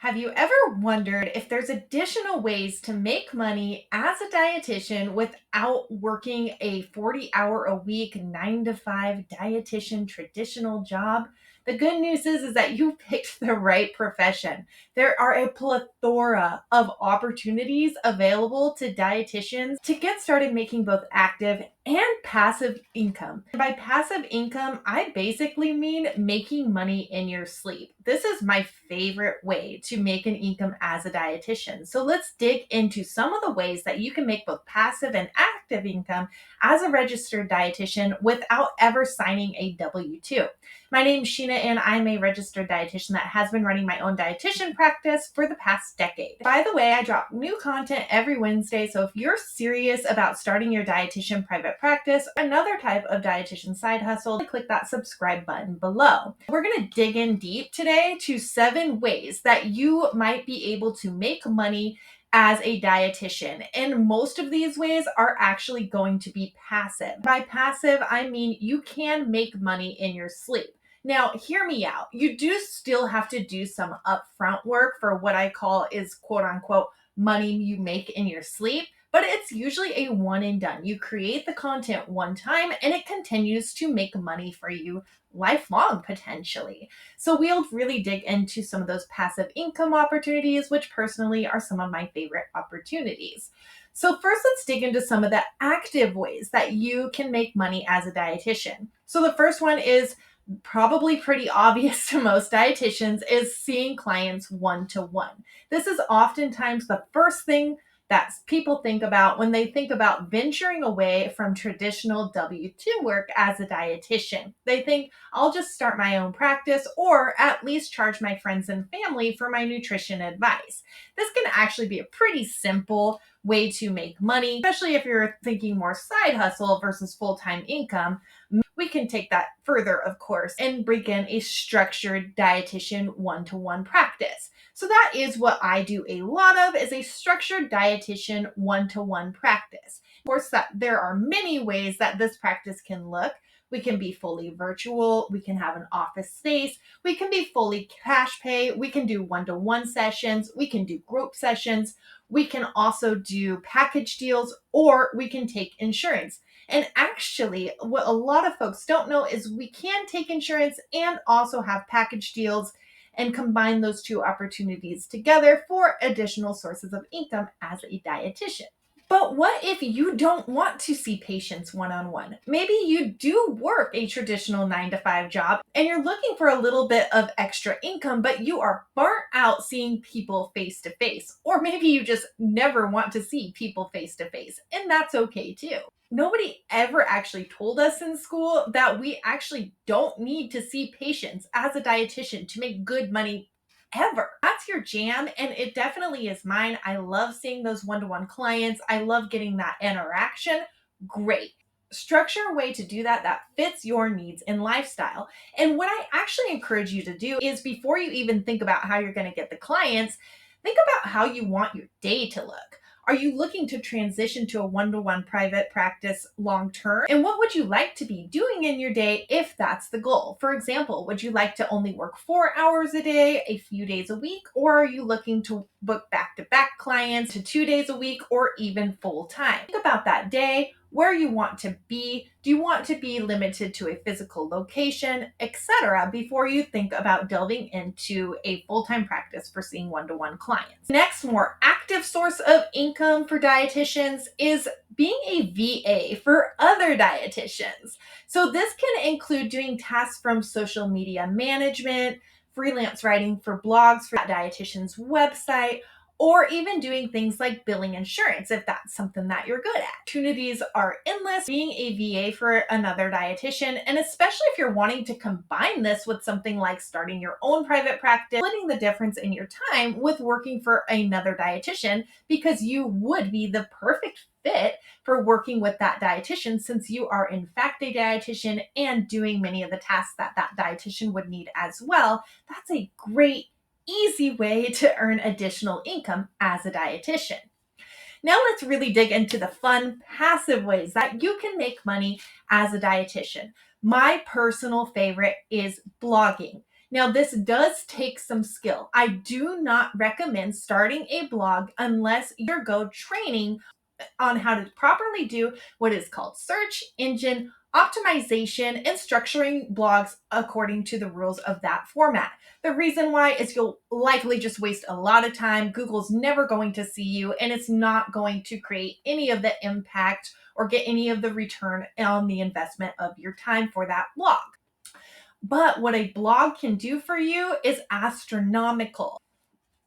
Have you ever wondered if there's additional ways to make money as a dietitian without working a 40-hour a week, 9 to 5 dietitian traditional job? The good news is that you picked the right profession. There are a plethora of opportunities available to dietitians to get started making both active and passive income. By passive income, I basically mean making money in your sleep. This is my favorite way to make an income as a dietitian. So let's dig into some of the ways that you can make both passive and active income as a registered dietitian without ever signing a W-2. My name is Sheena and I'm a registered dietitian that has been running my own dietitian practice for the past decade. By the way, I drop new content every Wednesday, so if you're serious about starting your dietitian private practice, another type of dietitian side hustle, click that subscribe button below. We're going to dig in deep today to 7 ways that you might be able to make money as a dietitian. And most of these ways are actually going to be passive. By passive, I mean you can make money in your sleep. Now, hear me out. You do still have to do some upfront work for what I call is quote unquote money you make in your sleep, but it's usually a one and done. You create the content one time and it continues to make money for you lifelong potentially. So we'll really dig into some of those passive income opportunities, which personally are some of my favorite opportunities. So first, let's dig into some of the active ways that you can make money as a dietitian. So the first one is probably pretty obvious to most dietitians is seeing clients one-to-one. This is oftentimes the first thing that people think about when they think about venturing away from traditional W-2 work as a dietitian. They think, I'll just start my own practice or at least charge my friends and family for my nutrition advice. This can actually be a pretty simple way to make money, especially if you're thinking more side hustle versus full-time income. We can take that further, of course, and begin a structured dietitian one-to-one practice. So that is what I do a lot of, is a structured dietitian one-to-one practice. Of course, that there are many ways that this practice can look. We can be fully virtual. We can have an office space. We can be fully cash pay. We can do one-to-one sessions. We can do group sessions. We can also do package deals, or we can take insurance. And actually, what a lot of folks don't know is we can take insurance and also have package deals and combine those two opportunities together for additional sources of income as a dietitian. But what if you don't want to see patients one-on-one? Maybe you do work a traditional 9 to 5 job and you're looking for a little bit of extra income, but you are burnt out seeing people face to face. Or maybe you just never want to see people face to face, and that's okay too. Nobody ever actually told us in school that we actually don't need to see patients as a dietitian to make good money ever. That's your jam, and it definitely is mine. I love seeing those one-to-one clients. I love getting that interaction. Great. Structure a way to do that that fits your needs and lifestyle. And what I actually encourage you to do is before you even think about how you're going to get the clients, think about how you want your day to look. Are you looking to transition to a one-to-one private practice long term? And what would you like to be doing in your day if that's the goal? For example, would you like to only work 4 hours a day, a few days a week, or are you looking to book back-to-back clients to 2 days a week or even full time? Think about that day, where you want to be. Do you want to be limited to a physical location, etc., before you think about delving into a full-time practice for seeing one-to-one clients? Next, more active source of income for dietitians is being a VA for other dietitians. So this can include doing tasks from social media management, freelance writing for blogs for that dietitian's website, or even doing things like billing insurance if that's something that you're good at. Opportunities are endless being a VA for another dietitian, and especially if you're wanting to combine this with something like starting your own private practice, splitting the difference in your time with working for another dietitian, because you would be the perfect fit for working with that dietitian since you are in fact a dietitian and doing many of the tasks that that dietitian would need as well. That's a great easy way to earn additional income as a dietitian. Now let's really dig into the fun, passive ways that you can make money as a dietitian. My personal favorite is blogging. Now, this does take some skill. I do not recommend starting a blog unless you're go training on how to properly do what is called search engine optimization and structuring blogs according to the rules of that format. The reason why is you'll likely just waste a lot of time. Google's never going to see you, and it's not going to create any of the impact or get any of the return on the investment of your time for that blog. But what a blog can do for you is astronomical.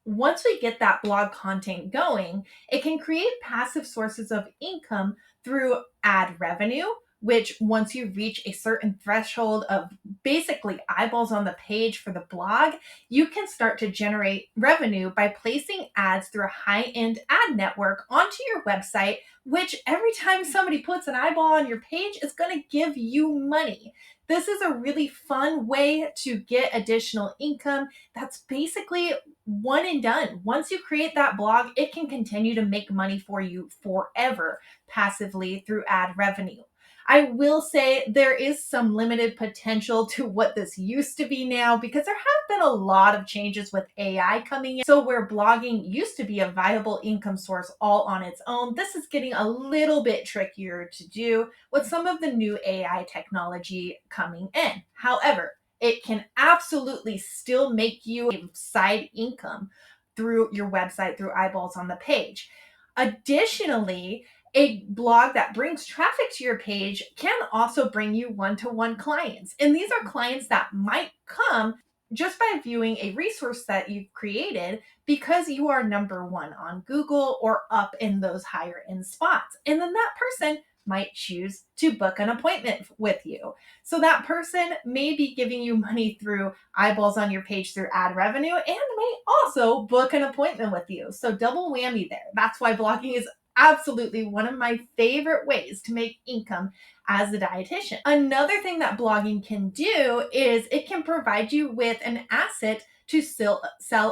Once we get that blog content going, it can create passive sources of income through ad revenue, which once you reach a certain threshold of basically eyeballs on the page for the blog, you can start to generate revenue by placing ads through a high-end ad network onto your website, which every time somebody puts an eyeball on your page is going to give you money. This is a really fun way to get additional income that's basically one and done. Once you create that blog, it can continue to make money for you forever passively through ad revenue. I will say there is some limited potential to what this used to be now because there have been a lot of changes with AI coming in. So where blogging used to be a viable income source all on its own, this is getting a little bit trickier to do with some of the new AI technology coming in. However, it can absolutely still make you a side income through your website, through eyeballs on the page. Additionally, a blog that brings traffic to your page can also bring you one-to-one clients. And these are clients that might come just by viewing a resource that you've created because you are number one on Google or up in those higher end spots. And then that person might choose to book an appointment with you. So that person may be giving you money through eyeballs on your page through ad revenue and may also book an appointment with you. So double whammy there. That's why blogging is absolutely one of my favorite ways to make income as a dietitian. Another thing that blogging can do is it can provide you with an asset to sell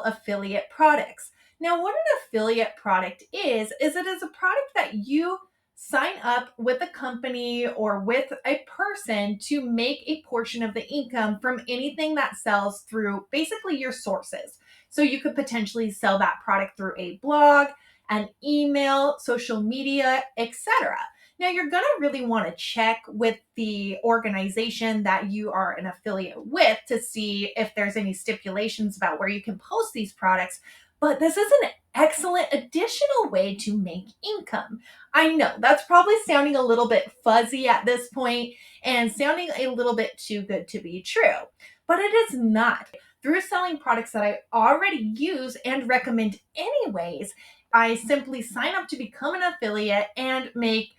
affiliate products. Now, what an affiliate product is it is a product that you sign up with a company or with a person to make a portion of the income from anything that sells through basically your sources. So you could potentially sell that product through a blog, an email, social media, etc. Now, you're going to really want to check with the organization that you are an affiliate with to see if there's any stipulations about where you can post these products. But this is an excellent additional way to make income. I know that's probably sounding a little bit fuzzy at this point and sounding a little bit too good to be true, but it is not. Through selling products that I already use and recommend anyways, I simply sign up to become an affiliate and make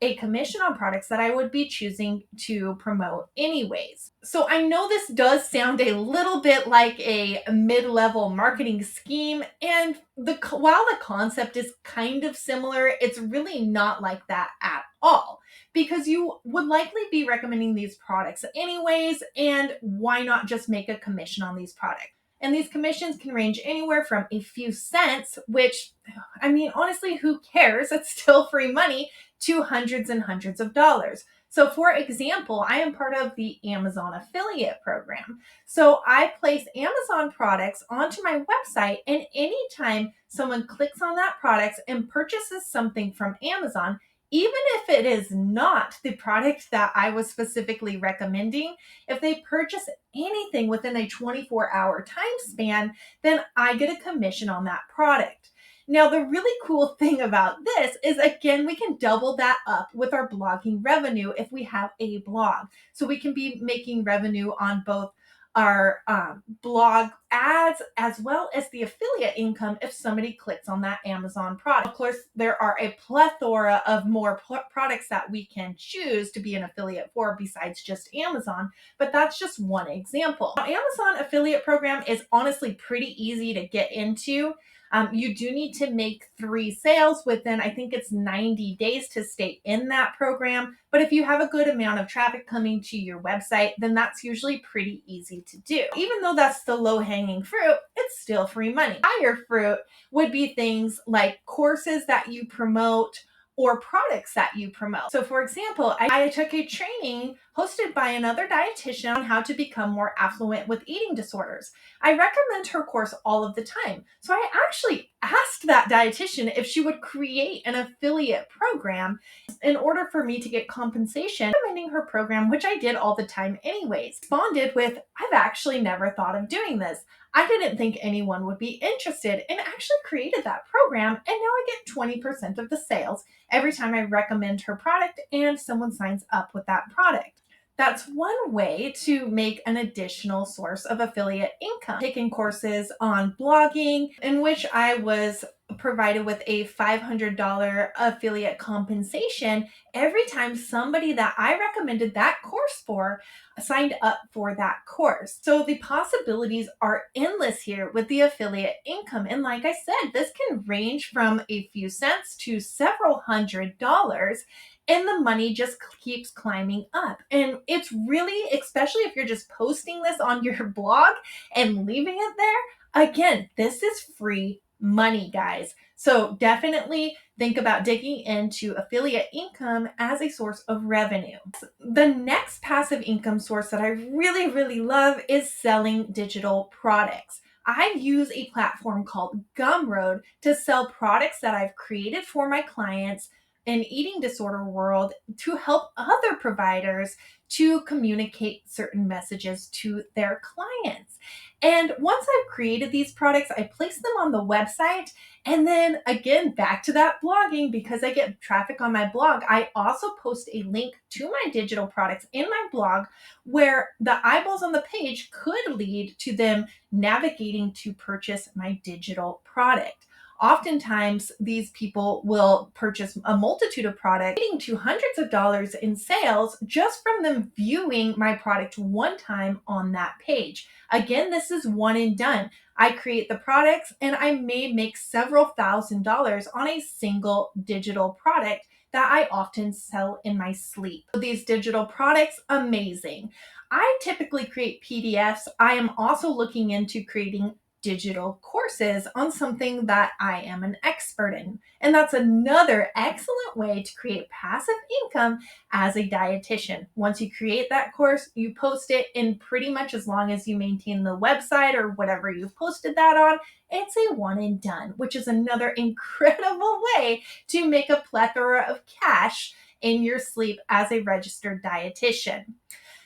a commission on products that I would be choosing to promote anyways. So I know this does sound a little bit like a mid-level marketing scheme, and while the concept is kind of similar, it's really not like that at all because you would likely be recommending these products anyways, and why not just make a commission on these products? And these commissions can range anywhere from a few cents, which, I mean, honestly, who cares? It's still free money, to hundreds and hundreds of dollars. So, for example, I am part of the Amazon affiliate program. So, I place Amazon products onto my website, and anytime someone clicks on that product and purchases something from Amazon, even if it is not the product that I was specifically recommending, if they purchase anything within a 24-hour time span, then I get a commission on that product. Now, the really cool thing about this is, again, we can double that up with our blogging revenue if we have a blog. So we can be making revenue on both our blog ads as well as the affiliate income if somebody clicks on that Amazon product. Of course, there are a plethora of more products that we can choose to be an affiliate for besides just Amazon, but that's just one example. Now, Amazon affiliate program is honestly pretty easy to get into. You do need to make 3 sales within, I think it's 90 days to stay in that program. But if you have a good amount of traffic coming to your website, then that's usually pretty easy to do. Even though that's the low-hanging fruit, it's still free money. Higher fruit would be things like courses that you promote or products that you promote. So for example, I took a training hosted by another dietitian on how to become more affluent with eating disorders. I recommend her course all of the time. So I actually asked that dietitian if she would create an affiliate program in order for me to get compensation recommending her program, which I did all the time anyways. Responded with, I've actually never thought of doing this. I didn't think anyone would be interested and actually created that program. And now I get 20% of the sales every time I recommend her product and someone signs up with that product. That's one way to make an additional source of affiliate income. Taking courses on blogging in which I was provided with a $500 affiliate compensation every time somebody that I recommended that course for signed up for that course. So the possibilities are endless here with the affiliate income. And like I said, this can range from a few cents to several $100s, and the money just keeps climbing up. And it's really, especially if you're just posting this on your blog and leaving it there, again, this is free money, guys. So definitely think about digging into affiliate income as a source of revenue. The next passive income source that I really love is selling digital products. I use a platform called Gumroad to sell products that I've created for my clients in eating disorder world to help other providers to communicate certain messages to their clients. And once I've created these products, I place them on the website. And then again, back to that blogging, because I get traffic on my blog, I also post a link to my digital products in my blog where the eyeballs on the page could lead to them navigating to purchase my digital product. Oftentimes, these people will purchase a multitude of products, leading to hundreds of dollars in sales just from them viewing my product one time on that page. Again, this is one and done. I create the products and I may make several $1,000s on a single digital product that I often sell in my sleep. These digital products, amazing. I typically create PDFs. I am also looking into creating digital courses on something that I am an expert in. And that's another excellent way to create passive income as a dietitian. Once you create that course, you post it in pretty much as long as you maintain the website or whatever you've posted that on. It's a one and done, which is another incredible way to make a plethora of cash in your sleep as a registered dietitian.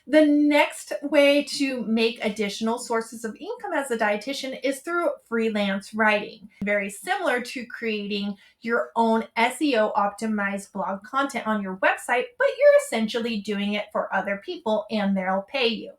The next way to make additional sources of income as a dietitian is through freelance writing. Very similar to creating your own SEO optimized blog content on your website, but you're essentially doing it for other people and they'll pay you.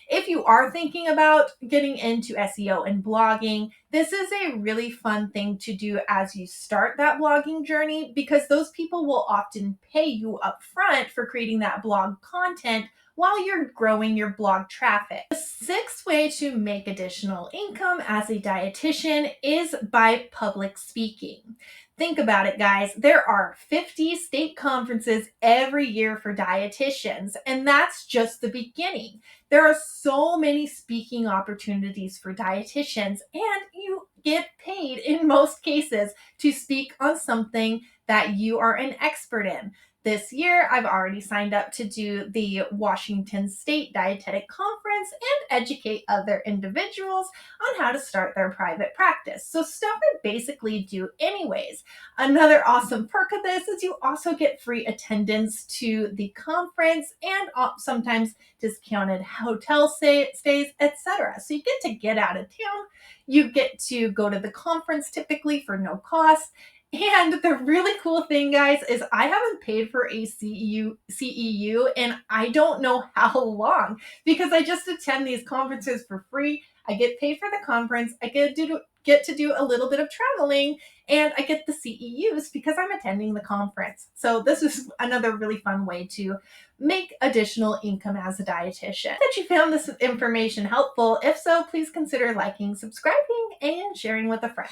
If you are thinking about getting into SEO and blogging, this is a really fun thing to do as you start that blogging journey because those people will often pay you upfront for creating that blog content while you're growing your blog traffic. The sixth way to make additional income as a dietitian is by public speaking. Think about it, guys. There are 50 state conferences every year for dietitians, and that's just the beginning. There are so many speaking opportunities for dietitians, and you get paid in most cases to speak on something that you are an expert in. This year, I've already signed up to do the Washington State Dietetic Conference and educate other individuals on how to start their private practice. So stuff I basically do anyways. Another awesome perk of this is you also get free attendance to the conference and sometimes discounted hotel stays, etc. So you get out of town, you get to go to the conference typically for no cost. And the really cool thing, guys, is I haven't paid for a CEU and I don't know how long because I just attend these conferences for free. I get paid for the conference. I get to do a little bit of traveling and I get the CEUs because I'm attending the conference. So this is another really fun way to make additional income as a dietitian. That you found this information helpful. If so, please consider liking, subscribing, and sharing with a friend.